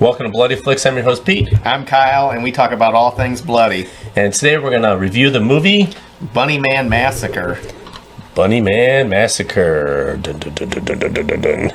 Welcome to Bloody Flicks. I'm your host, Pete. I'm Kyle, and we talk about all things bloody. And today we're going to review the movie Bunnyman Massacre. Bunnyman Massacre. Dun, dun, dun, dun, dun, dun, dun, dun.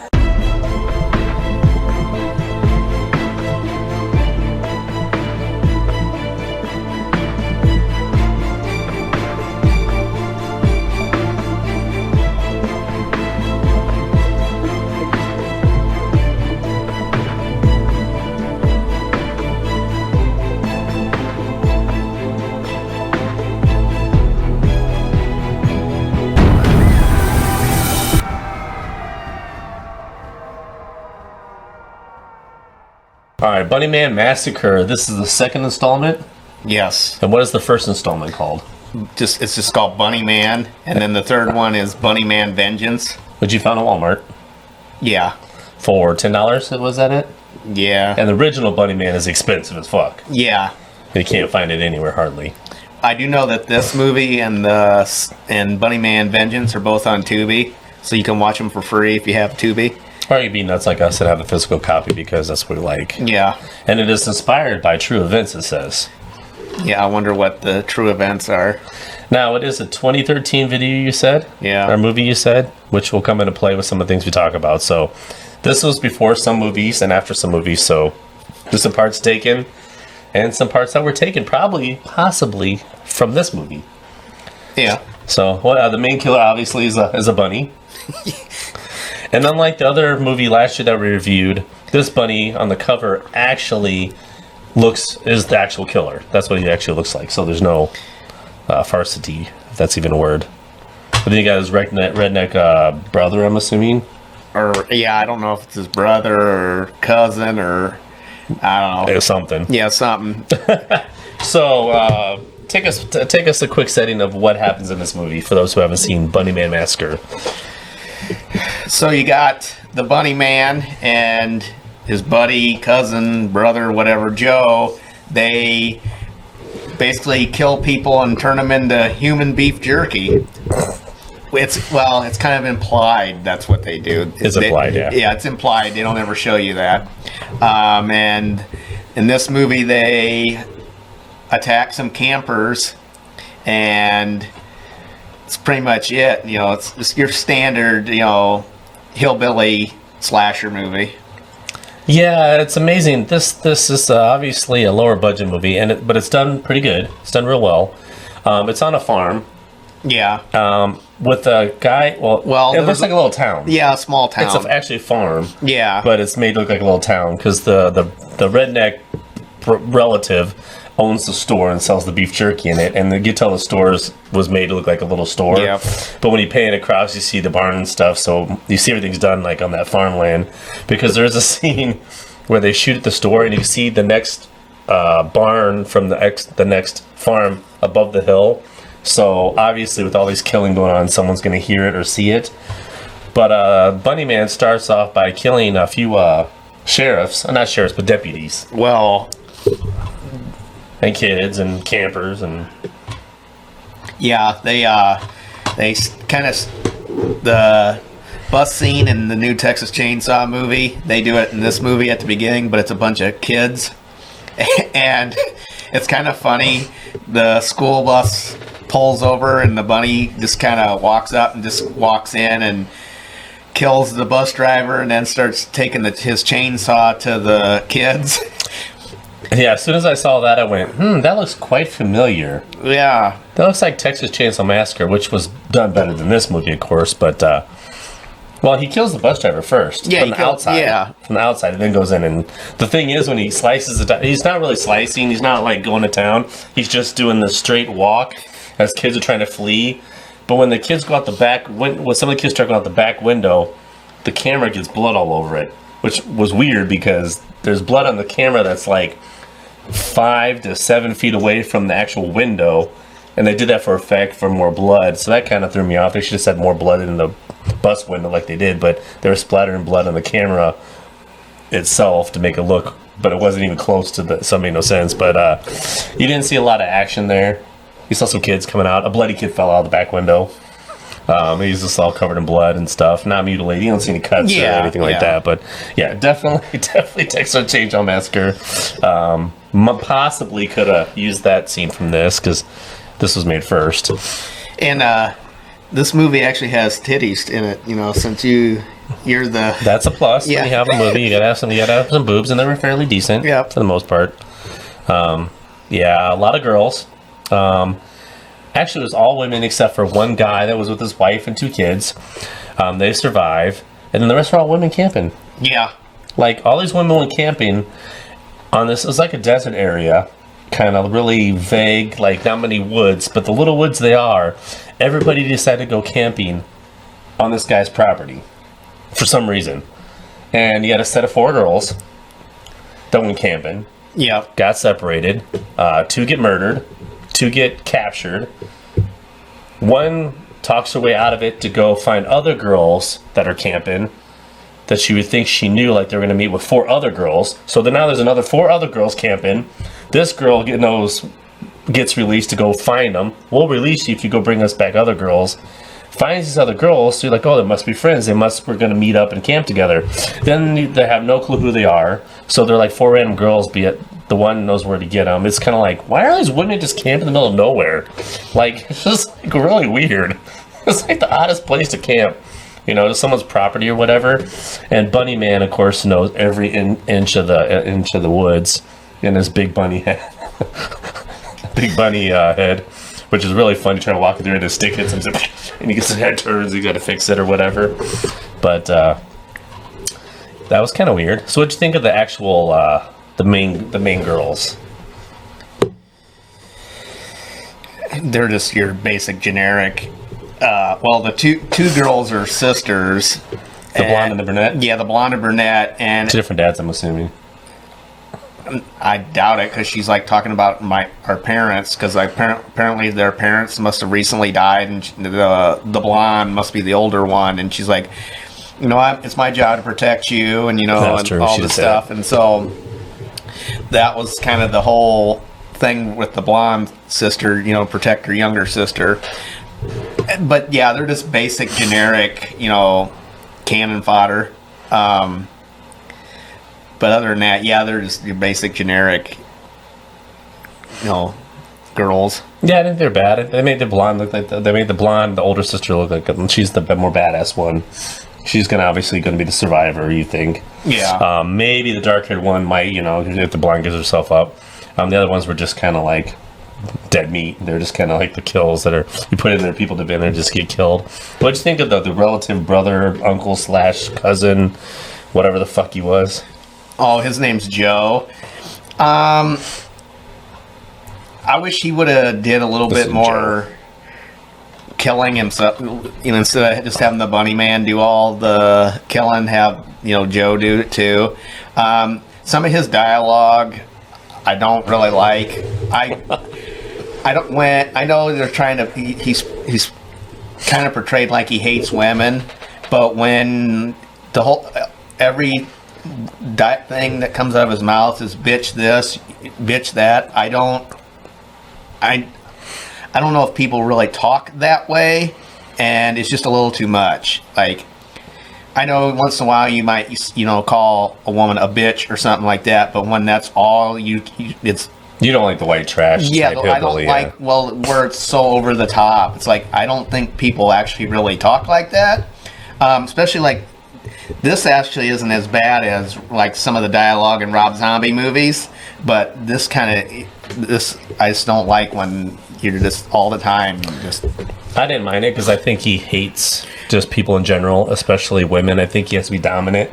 Alright, Bunnyman Massacre. This is the second installment. Yes. And what is the first installment called? It's just called Bunnyman, and then the third one is Bunnyman Vengeance. Which you found at Walmart. Yeah. For $10, was that it? Yeah. And the original Bunnyman is expensive as fuck. Yeah. You can't find it anywhere, hardly. I do know that this movie and Bunnyman Vengeance are both on Tubi, so you can watch them for free if you have Tubi. Or you'd be nuts like us and have a physical copy because that's what we like. Yeah. And it is inspired by true events, it says. Yeah, I wonder what the true events are. Now, it is a 2013 video, you said? Yeah. Or movie, you said? Which will come into play with some of the things we talk about. So, this was before some movies and after some movies. So, there's some parts taken and some parts that were taken possibly from this movie. Yeah. So, the main killer obviously is a bunny. And unlike the other movie last year that we reviewed, this bunny on the cover actually is the actual killer. That's what he actually looks like. So there's no farcity, if that's even a word. But then you got his redneck brother, I'm assuming. Or, yeah, I don't know if it's his brother or cousin or, I don't know. It's something. Yeah, something. So, take us a quick setting of what happens in this movie for those who haven't seen Bunnyman Massacre. So you got the Bunny Man and his buddy, cousin, brother, whatever, Joe. They basically kill people and turn them into human beef jerky. It's kind of implied that's what they do. It's implied, yeah. Yeah, it's implied. They don't ever show you that. And in this movie, they attack some campers, and it's pretty much it. You know, it's just your standard, hillbilly slasher movie. Yeah, it's amazing. This is obviously a lower budget movie, but it's done pretty good. It's done real well. It's on a farm. Yeah. With a guy. Well, it looks like a little town. Yeah, a small town. It's actually a farm. Yeah. But it's made to look like a little town because the redneck relative owns the store and sells the beef jerky in it, and you can tell the store was made to look like a little store. Yep. But when you pan it across, you see the barn and stuff, so you see everything's done like on that farmland. Because there's a scene where they shoot at the store, and you can see the next barn from the next farm above the hill. So obviously, with all these killing going on, someone's going to hear it or see it. But Bunnyman starts off by killing a few sheriffs, not sheriffs, but deputies. Well, and kids and campers and yeah, they kind of the bus scene in the new Texas Chainsaw movie. They do it in this movie at the beginning, but it's a bunch of kids, and it's kind of funny. The school bus pulls over, and the bunny just kind of walks up and just walks in and kills the bus driver, and then starts taking his chainsaw to the kids. Yeah, as soon as I saw that, I went, that looks quite familiar. Yeah. That looks like Texas Chainsaw Massacre, which was done better than this movie, of course, but, he kills the bus driver first. Yeah, from the outside. Yeah. From the outside, and then goes in, and the thing is, when he slices it, he's not really slicing, he's not, like, going to town, he's just doing the straight walk as kids are trying to flee. But when the kids go out the back, when some of the kids start going out the back window, the camera gets blood all over it, which was weird because there's blood on the camera that's, like, 5 to 7 feet away from the actual window, and they did that for effect for more blood, so that kind of threw me off. They should have said more blood in the bus window like they did, but they were splattering blood on the camera itself to make it look, but it wasn't even close to the, so it made no sense. But you didn't see a lot of action there. You saw some kids coming out. A bloody kid fell out of the back window. He's just all covered in blood and stuff. Not mutilated. You don't see any cuts or anything like that. But yeah, definitely Texas Chainsaw Massacre. Possibly could have used that scene from this because this was made first. And this movie actually has titties in it. You know, since you're the that's a plus. When you have a movie, you gotta have some boobs, and they were fairly decent for the most part. Yeah, a lot of girls. Actually, it was all women except for one guy that was with his wife and 2 kids. They survive, and then the rest are all women camping. Yeah, like all these women went camping on this. It was like a desert area, kind of really vague, like not many woods, but the little woods they are. Everybody decided to go camping on this guy's property for some reason, and he had a set of 4 girls that went camping. Yeah, got separated. 2 get murdered. 2 get captured. 1 talks her way out of it to go find other girls that are camping that she would think she knew, like they were going to meet with 4 other girls. So then now there's another 4 other girls camping. This girl gets released to go find them. We'll release you if you go bring us back other girls. Finds these other girls, so you're like, oh, they must be friends. We're going to meet up and camp together. Then they have no clue who they are. So they're like 4 random girls, be it the one knows where to get them. It's kind of like, why are these women just camping in the middle of nowhere? Like, it's just like really weird. It's like the oddest place to camp, you know, to someone's property or whatever. And Bunnyman, of course, knows every inch of the woods in his big bunny head, head, which is really funny. Trying to walk through it, his stick hits him, and he gets his head turns. He got to fix it or whatever. But that was kind of weird. So, what'd you think of the actual? The main girls. They're just your basic generic. Well, the two girls are sisters. The blonde and the brunette? Yeah, the blonde and brunette. And 2 different dads, I'm assuming. I doubt it, because she's like talking about our parents, because apparently their parents must have recently died, and the blonde must be the older one, and she's like, you know, it's my job to protect you, and you know, and all this stuff, and so that was kind of the whole thing with the blonde sister, you know, protect her younger sister. But yeah, they're just basic generic, you know, cannon fodder. But other than that, yeah, they're just your basic generic, you know, girls. Yeah, I think they're bad. They made the blonde look like the older sister look like she's the more badass one. She's obviously going to be the survivor, you think. Yeah. Maybe the dark-haired one might, you know, if the blonde gives herself up. The other ones were just kind of like dead meat. They're just kind of like the kills that are, you put in there, people to be in there just get killed. What'd you think of the relative brother, uncle / cousin, whatever the fuck he was? Oh, his name's Joe. I wish he would have did a little bit more killing himself, you know, instead of just having the Bunnyman do all the killing, have, you know, Joe do it too. Some of his dialogue I don't really like. I know they're trying to, he's kind of portrayed like he hates women, but when the whole every thing that comes out of his mouth is bitch this, bitch that, I don't know if people really talk that way, and it's just a little too much. Like, I know once in a while you might, you know, call a woman a bitch or something like that, but when that's all it's... You don't like the white trash type I don't like, well, where it's so over the top. It's like, I don't think people actually really talk like that. Especially like, this actually isn't as bad as like some of the dialogue in Rob Zombie movies, but this I just don't like when you're just all the time just... I didn't mind it because I think he hates just people in general, especially women. I think he has to be dominant.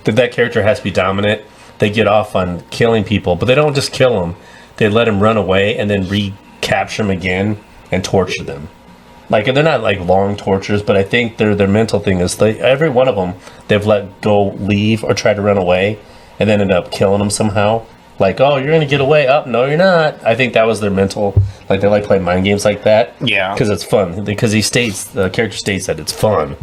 That character has to be dominant. They get off on killing people, but they don't just kill them. They let him run away and then recapture him again and torture them. Like, they're not like long tortures, but I think their mental thing is every one of them they've let go leave or try to run away and then end up killing them somehow. Like, oh, you're gonna get away. Oh, no, you're not. I think that was their mental. Like, they like playing mind games like that. Yeah. Because it's fun. Because the character states that it's fun.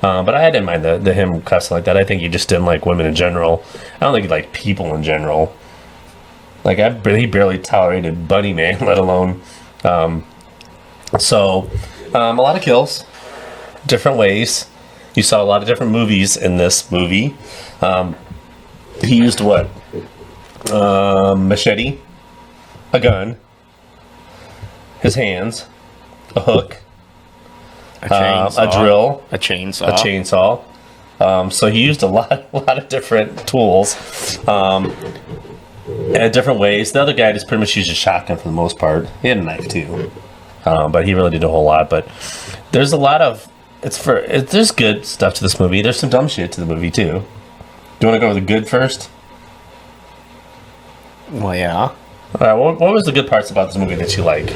But I didn't mind the him cussing like that. I think he just didn't like women in general. I don't think he liked people in general. Like, he barely tolerated Bunnyman, let alone. A lot of kills. different ways. You saw a lot of different movies in this movie. He used what? Machete, a gun, his hands, a hook, A chainsaw. a drill, A chainsaw. a chainsaw. So he used a lot of different tools in different ways. The other guy just pretty much used a shotgun for the most part. He had a knife too, but he really did a whole lot. But there's a lot of there's good stuff to this movie. There's some dumb shit to the movie too. Do you want to go with the good first? Well, yeah. All right. What was the good parts about this movie that you like?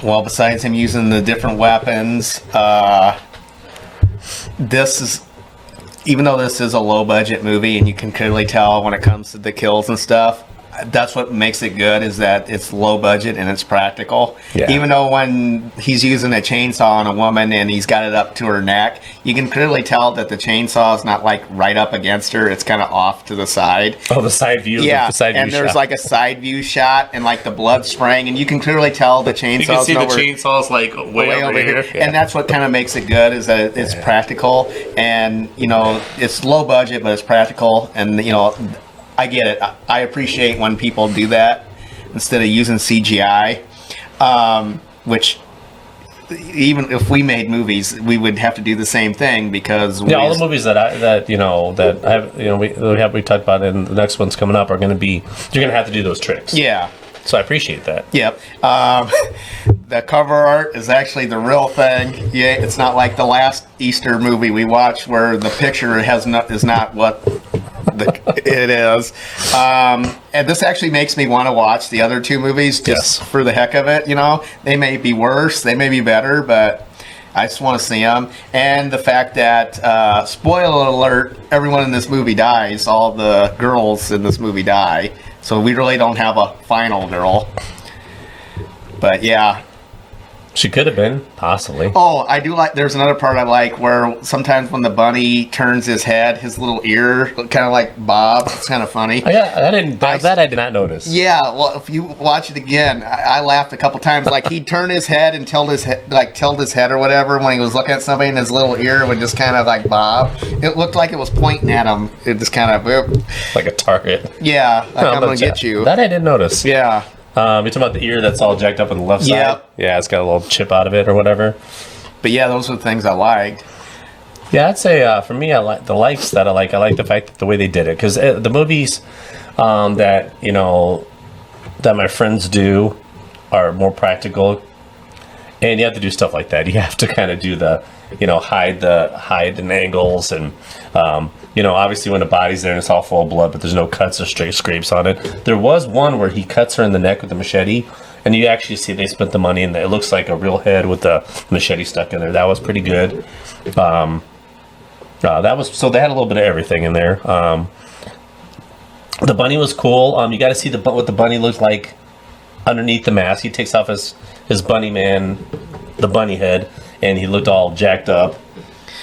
Well, besides him using the different weapons, this is, even though this is a low budget movie and you can clearly tell when it comes to the kills and stuff, that's what makes it good, is that it's low budget and it's practical. Yeah. Even though when he's using a chainsaw on a woman and he's got it up to her neck, you can clearly tell that the chainsaw is not like right up against her. It's kind of off to the side. Oh, the side view. Yeah, the side and view there's shot. like a side view shot and like the blood spraying, and you can clearly tell the chainsaw's You can see the nowhere- chainsaws like way over here. Yeah. and that's what kind of makes it good, is that it's practical, and it's low budget, but it's practical, and I get it. I appreciate when people do that instead of using CGI, which even if we made movies, we would have to do the same thing, because all the movies that I have we talked about, and the next one's coming up are going to be, you're going to have to do those tricks. Yeah. So I appreciate that. Yep. The cover art is actually the real thing. Yeah, it's not like the last Easter movie we watched where the picture is not what it is. And this actually makes me want to watch the other two movies just for the heck of it. They may be worse, they may be better, but I just want to see them. And the fact that, spoiler alert, everyone in this movie dies. All the girls in this movie die. So we really don't have a final girl. But yeah. She could have been, possibly. Oh, I do like, there's another part I like where sometimes when the bunny turns his head, his little ear kind of like bobs. It's kind of funny. Oh, yeah, that I did not notice. Yeah, well, if you watch it again, I laughed a couple times. Like, he'd turn his head and tilt his head or whatever when he was looking at somebody, and his little ear would just kind of like bob. It looked like it was pointing at him. It just kind of, like a target. yeah, like I'm gonna get you. That I didn't notice. Yeah. You're talking about the ear that's all jacked up on the left side? Yep. Yeah, it's got a little chip out of it or whatever. But yeah, those are the things I liked. Yeah, I'd say for me, I like the likes that I like. I like the fact that the way they did it, because the movies that that my friends do are more practical, and you have to do stuff like that. You have to kind of do the hide in angles, and obviously when the body's there and it's all full of blood, but there's no cuts or straight scrapes on it. There was one where he cuts her in the neck with the machete, and you actually see they spent the money, and it looks like a real head with the machete stuck in there. That was pretty good. That was, so they had a little bit of everything in there. The bunny was cool. You got to see what the bunny looked like underneath the mask. He takes off his Bunnyman, the bunny head, and he looked all jacked up,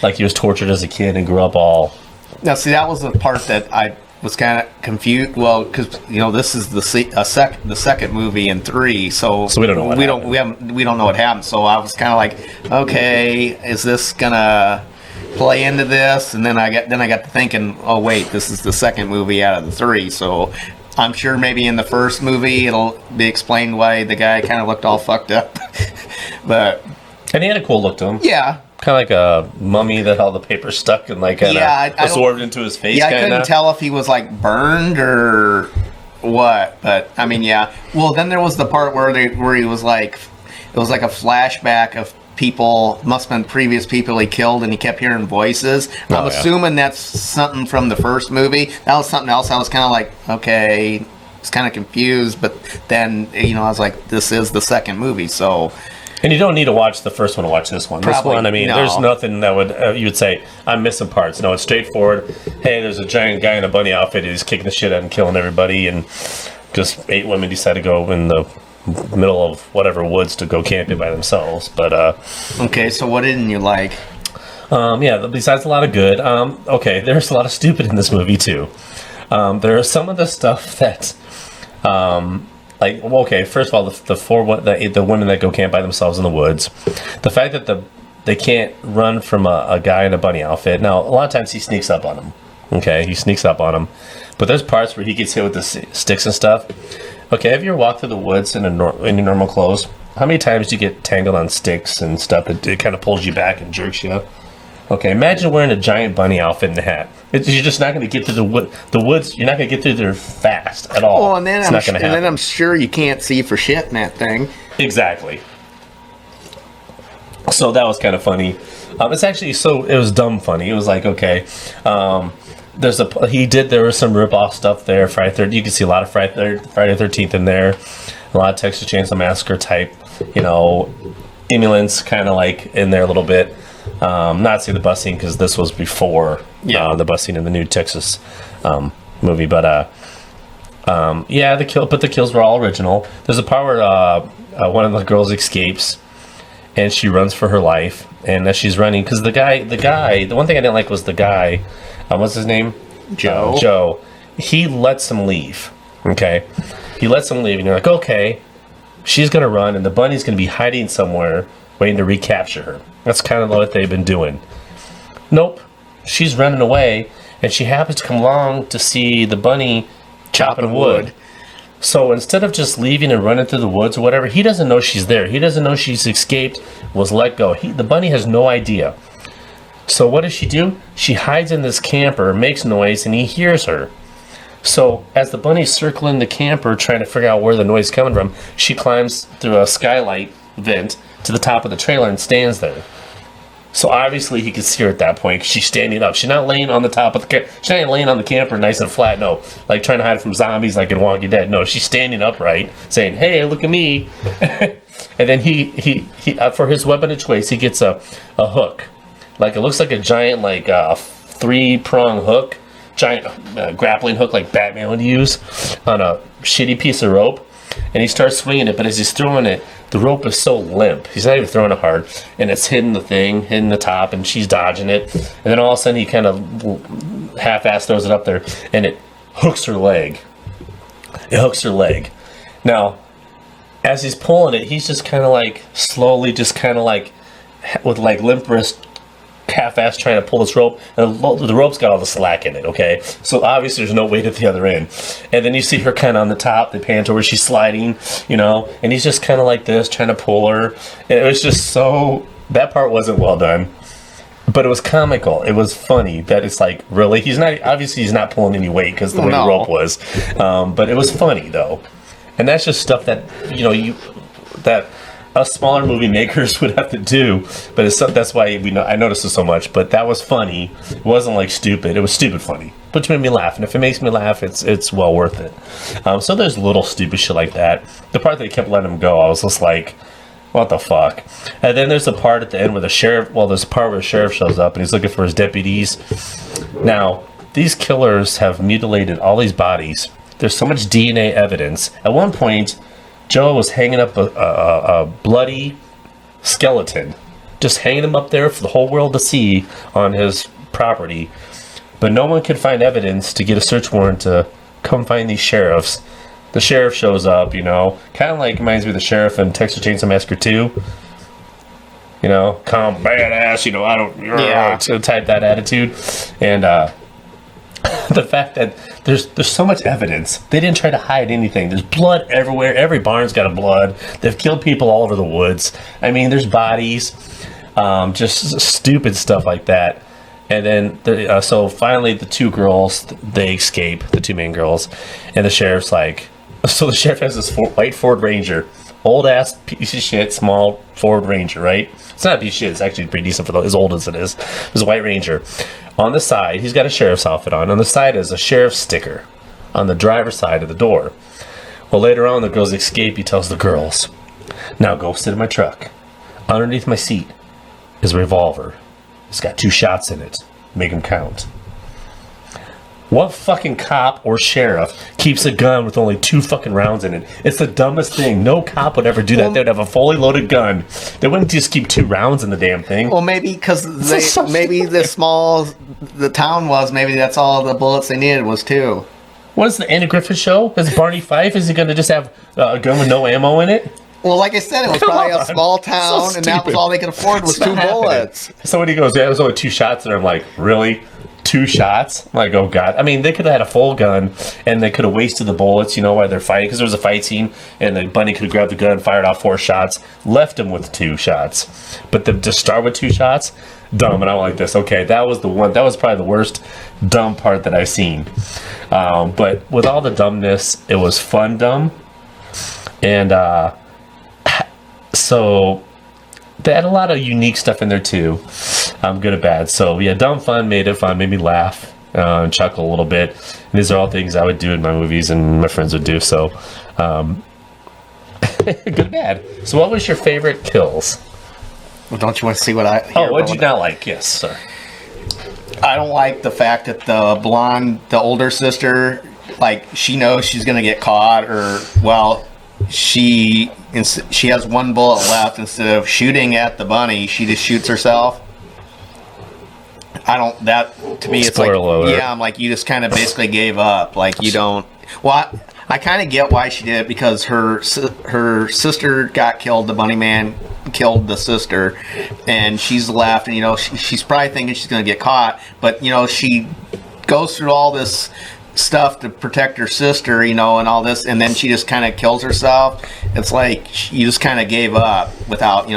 like he was tortured as a kid and grew up all. Now, see, that was the part that I was kind of confused. Well, because this is the second movie in 3, so we don't know what we don't know what happened. So I was kind of like, okay, is this gonna play into this? And then I got to thinking, oh wait, this is the second movie out of the 3, so I'm sure maybe in the first movie it'll be explained why the guy kind of looked all fucked up. But And he had a cool look to him. yeah. Kind of like a mummy that all the paper stuck and like absorbed into his face. Yeah, I kinda. couldn't tell if he was like burned or what, but I mean, yeah. Well, then there was the part where he was like, it was like a flashback of people, must have been previous people he killed, and he kept hearing voices. I'm assuming that's something from the first movie. That was something else. I was kind of like, okay, I was kind of confused, but then I was like, this is the second movie, so. And you don't need to watch the first one to watch this one. Probably, this one, I mean, no. There's nothing that would you would say I'm missing parts. No, it's straightforward. Hey, there's a giant guy in a bunny outfit. He's kicking the shit out and killing everybody, and just 8 women decide to go in the middle of whatever woods to go camping by themselves. But okay, so what didn't you like? yeah, besides a lot of good. Okay, there's a lot of stupid in this movie too. There is some of the stuff that Like, well, okay, first of all, the women that go camp by themselves in the woods, the fact that they can't run from a guy in a bunny outfit. Now, a lot of times he sneaks up on them. Okay, he sneaks up on them, but there's parts where he gets hit with the sticks and stuff. Okay, have you ever walked through the woods in your normal clothes? How many times do you get tangled on sticks and stuff? It kind of pulls you back and jerks you up. Okay, imagine wearing a giant bunny outfit and a hat. You're just not going to get through the woods. You're not going to get through there fast at all. Well, and then, then I'm sure you can't see for shit in that thing. Exactly. So that was kind of funny. It's actually it was dumb funny. It was like, okay, there was some rip-off stuff there. Friday 13th, you can see a lot of Friday 13th in there. A lot of Texas Chainsaw Massacre type, emulants kind of like in there a little bit. Not say the bus scene because this was before the bus scene in the new Texas movie, but the kills were all original. There's a part where one of the girls escapes and she runs for her life, and as she's running, because the one thing I didn't like was the guy, what's his name? Joe. He lets him leave. Okay, he lets him leave, and you're like, okay, she's gonna run, and the bunny's gonna be hiding somewhere, waiting to recapture her. That's kind of what they've been doing. Nope, she's running away, and she happens to come along to see the bunny chopping wood. So instead of just leaving and running through the woods or whatever, he doesn't know she's there. He doesn't know she's escaped, was let go. The bunny has no idea. So what does she do? She hides in this camper, makes noise, and he hears her. So as the bunny's circling the camper, trying to figure out where the noise is coming from, she climbs through a skylight vent to the top of the trailer and stands there. So obviously he can see her at that point because she's standing up. She's not laying on the top of the she's not laying on the camper nice and flat. No, like trying to hide from zombies like in Walking Dead. No, she's standing upright, saying, "Hey, look at me." And then he for his weapon of choice, he gets a hook. Like it looks like a giant 3-prong hook, giant grappling hook like Batman would use on a shitty piece of rope. And he starts swinging it, but as he's throwing it, the rope is so limp. He's not even throwing it hard, and it's hitting the top, and she's dodging it. And then all of a sudden, he kind of half-ass throws it up there, and it hooks her leg. Now, as he's pulling it, he's just kind of like slowly, just kind of like with like limp wrist, half-ass trying to pull this rope, and the rope's got all the slack in it, okay? So obviously there's no weight at the other end. And then you see her kind of on the top, they pan to where she's sliding, and he's just kind of like this, trying to pull her. And it was just that part wasn't well done. But it was comical. It was funny that it's like, really? He's not pulling any weight because the way the rope was. But it was funny, though. And that's just stuff that, that us smaller movie makers would have to do, but that's why I noticed it so much. But that was funny. It wasn't like stupid. It was stupid funny, but it made me laugh. And if it makes me laugh, it's well worth it. So there's little stupid shit like that. The part that they kept letting him go, I was just like, what the fuck? And then there's a part at the end where there's a part where the sheriff shows up and he's looking for his deputies. Now these killers have mutilated all these bodies. There's so much DNA evidence. At one point, Joe was hanging up a bloody skeleton, just hanging him up there for the whole world to see on his property. But no one could find evidence to get a search warrant to come find these sheriffs. The sheriff shows up, kind of like reminds me of the sheriff in Texas Chainsaw Massacre 2. Calm, badass, type that attitude. And the fact that there's so much evidence. They didn't try to hide anything. There's blood everywhere. Every barn's got a blood. They've killed people all over the woods. I mean, there's bodies. Just stupid stuff like that. And then, so finally the two girls, they escape, the two main girls. And the sheriff's like, so the sheriff has this white Ford Ranger. Old-ass piece of shit, small Ford Ranger, right? It's not a piece of shit. It's actually pretty decent for as old as it is. It's a white Ranger. On the side, he's got a sheriff's outfit on. On the side is a sheriff's sticker on the driver's side of the door. Well, later on, the girls escape. He tells the girls, now go sit in my truck. Underneath my seat is a revolver. It's got 2 shots in it. Make them count. What fucking cop or sheriff keeps a gun with only 2 fucking rounds in it? It's the dumbest thing. No cop would ever do that. They would have a fully loaded gun. They wouldn't just keep 2 rounds in the damn thing. Well, maybe because maybe the small the town was, maybe that's all the bullets they needed was 2. What is the Andy Griffith Show? Is Barney Fife? Is he going to just have a gun with no ammo in it? Well, like I said, it was probably a small town, and that was all they could afford was 2 bullets. So when he goes, there's only 2 shots, and I'm like, really? 2 shots? I'm like, oh god. I mean, they could have had a full gun, and they could have wasted the bullets, while they're fighting, because there was a fight scene, and the bunny could have grabbed the gun, fired off 4 shots, left him with 2 shots. But to start with 2 shots, dumb, and I'm like this. Okay, that was probably the worst dumb part that I've seen. But with all the dumbness, it was fun dumb, and so they had a lot of unique stuff in there too, good or bad. So yeah, dumb fun made it fun, made me laugh and chuckle a little bit. And these are all things I would do in my movies and my friends would do. So good or bad. So what was your favorite kills? Well, don't you want to see what I... what did you not like? Yes, sir. I don't like the fact that the blonde, the older sister, like, she knows she's going to get caught, or, well, she has 1 bullet left. Instead of shooting at the bunny, she just shoots herself. That, to me, it's like, yeah, I'm like, you just kind of basically gave up. Like, you don't... Well, I kind of get why she did it, because her sister got killed. The bunny man killed the sister, and she's left, and she's probably thinking she's going to get caught, but she goes through all this stuff to protect her sister, and all this, and then she just kind of kills herself. It's like you just kind of gave up without,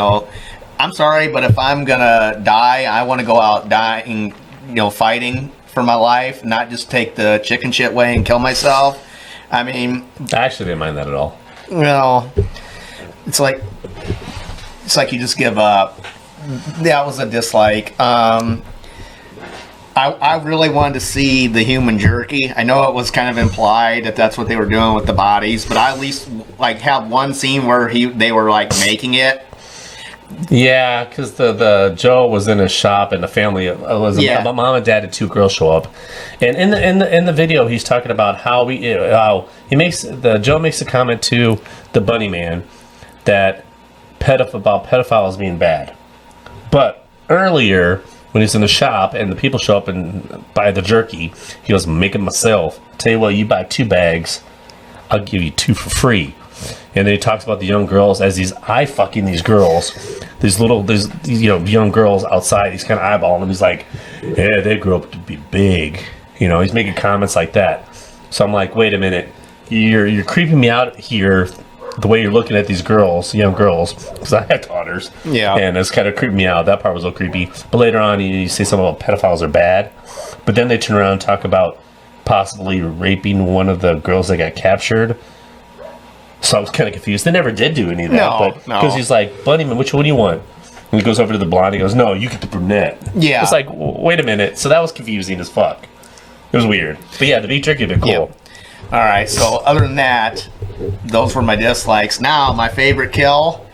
I'm sorry, but if I'm gonna die, I want to go out dying, fighting for my life, not just take the chicken shit way and kill myself. I mean, I actually didn't mind that at all. It's like you just give up. That was a dislike. I really wanted to see the human jerky. I know it was kind of implied that that's what they were doing with the bodies, but I at least have one scene where they were making it. Yeah, because the Joe was in a shop and the family was mom and dad and 2 girls show up, and in the video he's talking about how Joe makes a comment to the bunny man that about pedophiles being bad, but earlier when he's in the shop and the people show up and buy the jerky, he goes, make it myself. Tell you what, you buy 2 bags, I'll give you 2 for free. And then he talks about the young girls as he's eye-fucking these girls. These young girls outside, he's kind of eyeballing them. He's like, yeah, they grow up to be big. He's making comments like that. So I'm like, wait a minute. You're creeping me out here the way you're looking at these girls, young girls, because I have daughters. Yeah. And it's kind of creeping me out. That part was a little creepy. But later on, you say something about pedophiles are bad. But then they turn around and talk about possibly raping one of the girls that got captured. So I was kind of confused. They never did do any of that. Because he's like, Bunnyman, which one do you want? And he goes over to the blonde. He goes, no, you get the brunette. Yeah. It's like, wait a minute. So that was confusing as fuck. It was weird. But yeah, the beef jerky had been cool. Yep. All right. So other than that, those were my dislikes. Now, my favorite kill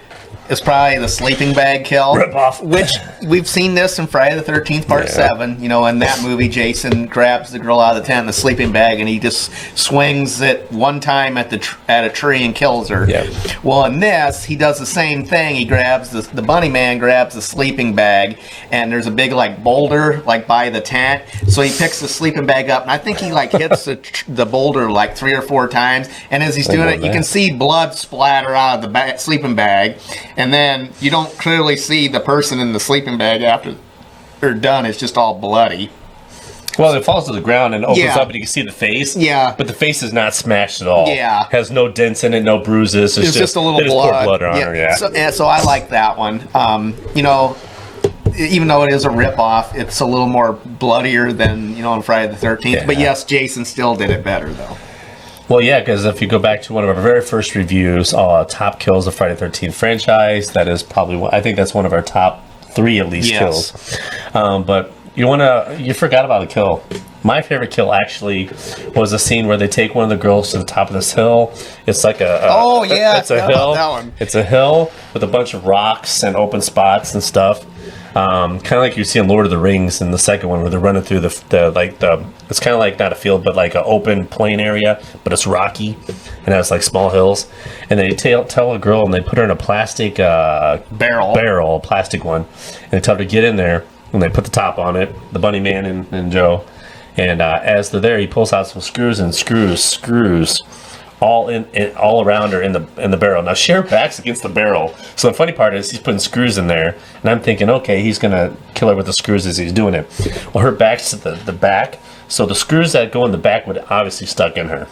is probably the sleeping bag kill. Rip off. Which we've seen this in Friday the 13th, Part 7. In that movie, Jason grabs the girl out of the tent in the sleeping bag, and he just swings it one time at a tree and kills her. Yeah. Well, in this, he does the same thing. He grabs the bunny man grabs the sleeping bag, and there's a big boulder by the tent. So he picks the sleeping bag up, and I think he hits the boulder 3 or 4 times. And as he's doing it, you can see blood splatter out of the sleeping bag. And then you don't clearly see the person in the sleeping bag after they're done. It's just all bloody. Well, it falls to the ground and opens up and you can see the face. Yeah. But the face is not smashed at all. Yeah. Has no dents in it, no bruises. It's just a little blood. On her, yeah. So I like that one. Even though it is a ripoff, it's a little more bloodier than, on Friday the 13th. Yeah. But yes, Jason still did it better, though. Well, yeah, because if you go back to one of our very first reviews, top kills of Friday the 13th franchise, that is probably, I think that's one of our top 3 at least kills. But you forgot about a kill. My favorite kill actually was a scene where they take one of the girls to the top of this hill. It's like it's a hill. That one. It's a hill with a bunch of rocks and open spots and stuff. Kind of like you see in Lord of the Rings in the second one, where they're running through it's kind of like not a field, but like an open plain area, but it's rocky and has small hills. And they tell a girl, and they put her in a plastic barrel, a plastic one, and they tell her to get in there, and they put the top on it, the bunny man and Joe, And as they're there, he pulls out some screws and screws all all around her in the barrel. Now her back's against the barrel, so the funny part is he's putting screws in there, and I'm thinking, okay, he's gonna kill her with the screws as he's doing it. Well, her back's to the back, so the screws that go in the back would obviously stuck in her,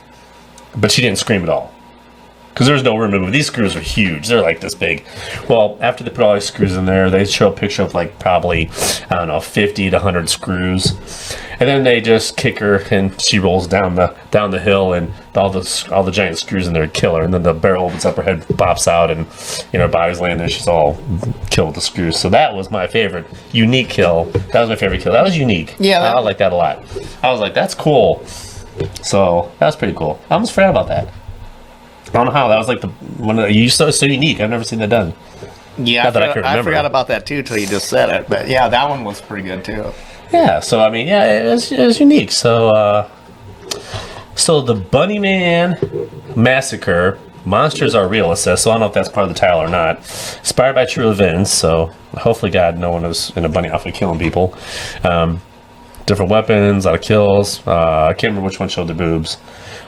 but she didn't scream at all. Because there's no room to move. These screws are huge. They're like this big. Well, after they put all these screws in there, they show a picture of like probably, I don't know, 50 to 100 screws. And then they just kick her and she rolls down the hill, and all the giant screws in there kill her. And then the barrel opens up, her head pops out, and her body's laying there. She's all killed with the screws. So that was my favorite unique kill. That was my favorite kill. That was unique. Yeah, I like that a lot. I was like, that's cool. So that was pretty cool. I almost forgot about that. I don't know how. That was like so unique. I've never seen that done. Yeah, I forgot about that too till you just said it. But yeah, that one was pretty good too. Yeah. So I mean, yeah, it was unique. So the Bunnyman Massacre. Monsters are real, it says. So I don't know if that's part of the title or not. Inspired by true events. So hopefully, God, no one was in a bunny outfit killing people. Different weapons, a lot of kills. I can't remember which one showed the boobs.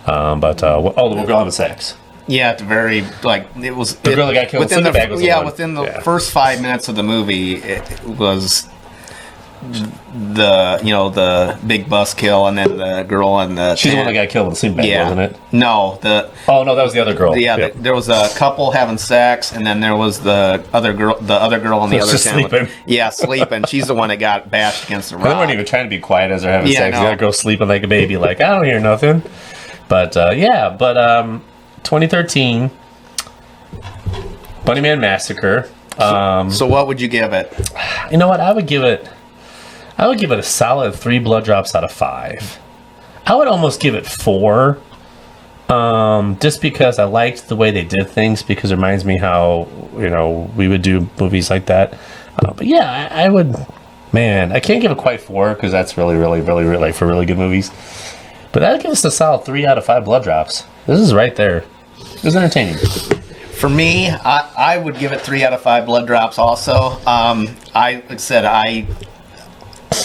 The girl having sex. Yeah, at the very, it was... The girl that got killed within in the bag was the one. Within the first 5 minutes of the movie, it was the big bus kill, and then the girl and the... She's the one that got killed with the sleeping bag, wasn't it? No, Oh, no, that was the other girl. Yeah, there was a couple having sex, and then there was the other girl on the other tent. Sleeping. Yeah, sleeping. She's the one that got bashed against the rock. They weren't even trying to be quiet as they're having sex. No. The other girl sleeping like a baby, like, I don't hear nothing. But 2013, Bunnyman Massacre. So what would you give it? You know what? I would give it a solid 3 blood drops out of 5. I would almost give it 4. Just because I liked the way they did things, because it reminds me how, we would do movies like that. But yeah, I would, man, I can't give it quite 4 because that's really, really, really, really for really good movies. But that gives us a solid 3 out of 5 blood drops. This is right there. It was entertaining. For me, I would give it 3 out of 5 blood drops also. I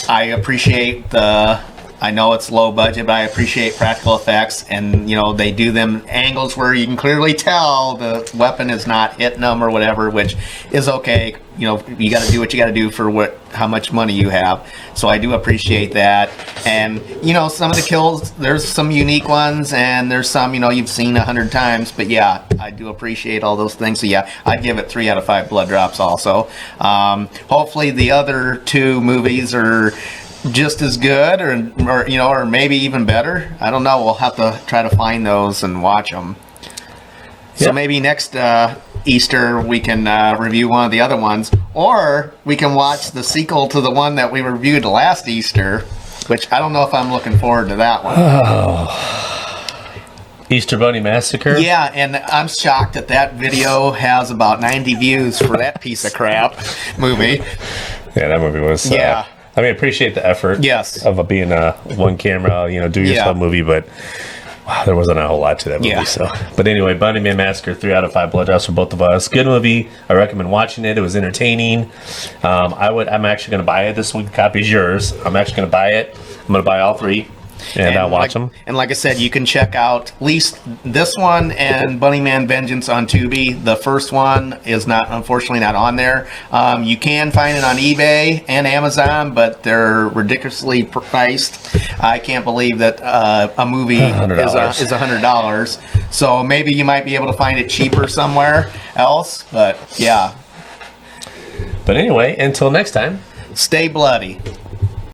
appreciate I know it's low budget, but I appreciate practical effects, and they do them angles where you can clearly tell the weapon is not hitting them or whatever, which is okay. You got to do what you got to do for how much money you have. So I do appreciate that. And some of the kills, there's some unique ones, and there's some you've seen 100 times. But yeah, I do appreciate all those things. So yeah, I'd give it 3 out of 5 blood drops also. Hopefully the other 2 movies are just as good, or maybe even better. I don't know. We'll have to try to find those and watch them. So maybe next Easter we can review one of the other ones, or we can watch the sequel to the one that we reviewed last Easter, which I don't know if I'm looking forward to that one. Easter Bunny Massacre? Yeah, and I'm shocked that video has about 90 views for that piece of crap movie. Yeah, that movie was... Yeah. I mean, I appreciate the effort of being a one camera, do yourself movie, but wow, there wasn't a whole lot to that movie. Yeah. So, but anyway, Bunnyman Massacre, 3 out of 5 blood drops for both of us. Good movie. I recommend watching it. It was entertaining. I'm actually going to buy it. This one copy's yours. I'm actually going to buy it. I'm going to buy all 3. And I'll watch them. And like I said, you can check out at least this one and Bunnyman Vengeance on Tubi. The first one is unfortunately not on there. You can find it on eBay and Amazon, but they're ridiculously priced. I can't believe that a movie is $100. So maybe you might be able to find it cheaper somewhere else. But yeah. But anyway, until next time, stay bloody.